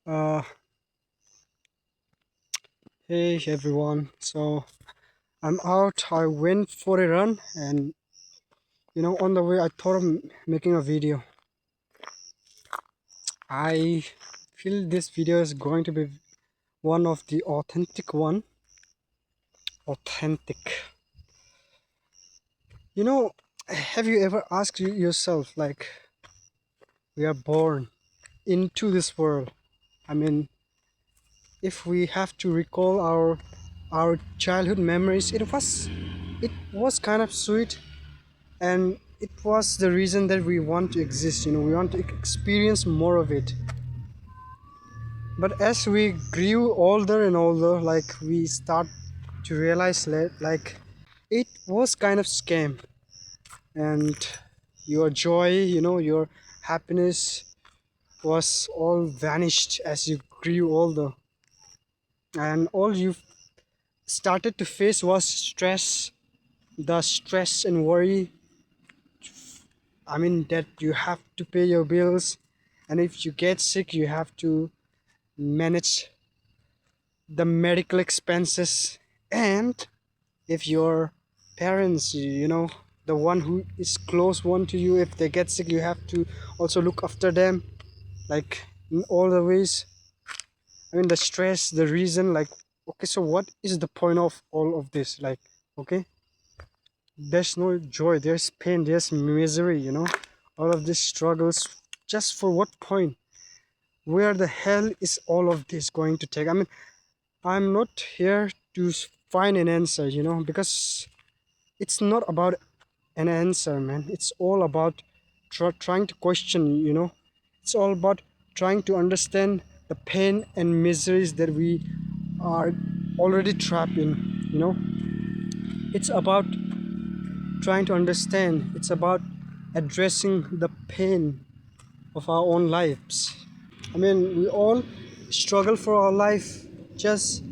Uh, hey everyone. So I'm out. I went for a run, and on the way, I thought of making a video. I feel this video is going to be one of the authentic one. Authentic. You know, have you ever asked yourself, like, we are born into this world? I mean, if we have to recall our childhood memories, it was kind of sweet, and it was the reason that we want to exist. We want to experience more of it. But as we grew older and older, like, we start to realize that, like, it was kind of scam, and your joy, your happiness was all vanished as you grew older, and all you started to face was stress, the stress and worry. I mean, that you have to pay your bills, and if you get sick, you have to manage the medical expenses. And if your parents, the one who is close one to you, if they get sick, you have to also look after them, like, in all the ways. I mean, the stress, the reason, like, okay, so what is the point of all of this? Like, okay, there's no joy, there's pain, there's misery, all of these struggles, just for what point? Where the hell is all of this going to take? I mean, I'm not here to find an answer, because it's not about an answer, man. It's all about trying to question, it's all about trying to understand the pain and miseries that we are already trapped in, you know it's about trying to understand. It's about addressing the pain of our own lives. I mean, we all struggle for our life just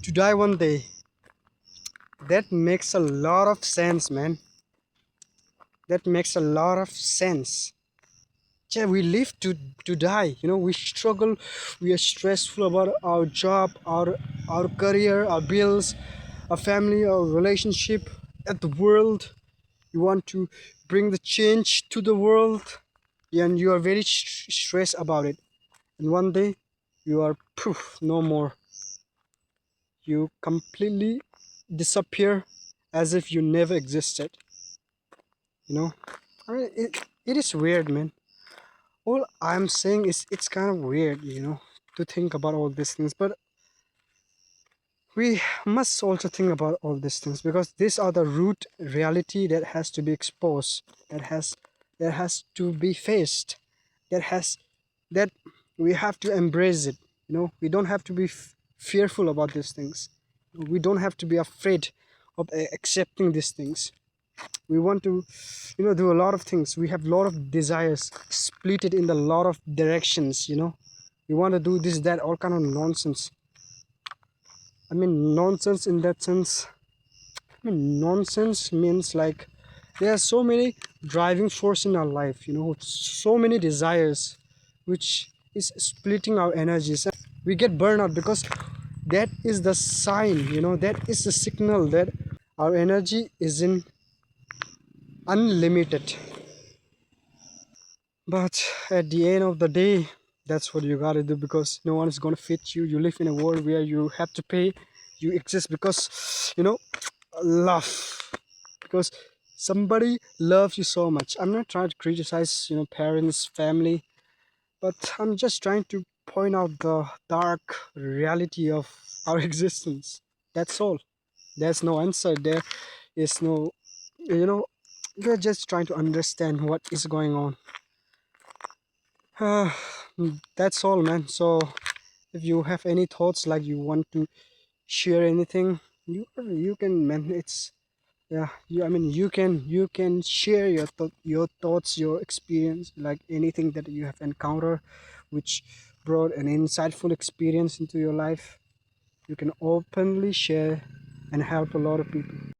to die one day. That makes a lot of sense, man. That makes a lot of sense. Yeah, we live to die. We struggle. We are stressful about our job, our career, our bills, our family, our relationship, at the world. You want to bring the change to the world, and you are very stressed about it. And one day, you are poof, no more. You completely disappear as if you never existed. You know, I mean, it is weird, man. All I'm saying is it's kind of weird, to think about all these things. But we must also think about all these things, because these are the root reality that has to be exposed, that has to be faced, that has that we have to embrace it. We don't have to be fearful about these things. We don't have to be afraid of accepting these things. We want to, do a lot of things. We have a lot of desires, split it in a lot of directions. We want to do this, that, all kind of nonsense. I mean, nonsense in that sense. I mean, nonsense means, like, there are so many driving force in our life, so many desires, which is splitting our energies. We get burnout because that is the sign, that is the signal that our energy isn't unlimited. But at the end of the day, that's what you gotta do, because no one is gonna fit you. You live in a world where you have to pay. You exist because, love. Because somebody loves you so much. I'm not trying to criticize, parents, family, but I'm just trying to point out the dark reality of our existence. That's all. There's no answer. There is no, you know, we're just trying to understand what is going on. Uh, that's all, man. So if you have any thoughts, like, you want to share anything, you can, man. It's, yeah, you can share your thoughts, your experience, like anything that you have encountered which brought an insightful experience into your life. You can openly share and help a lot of people.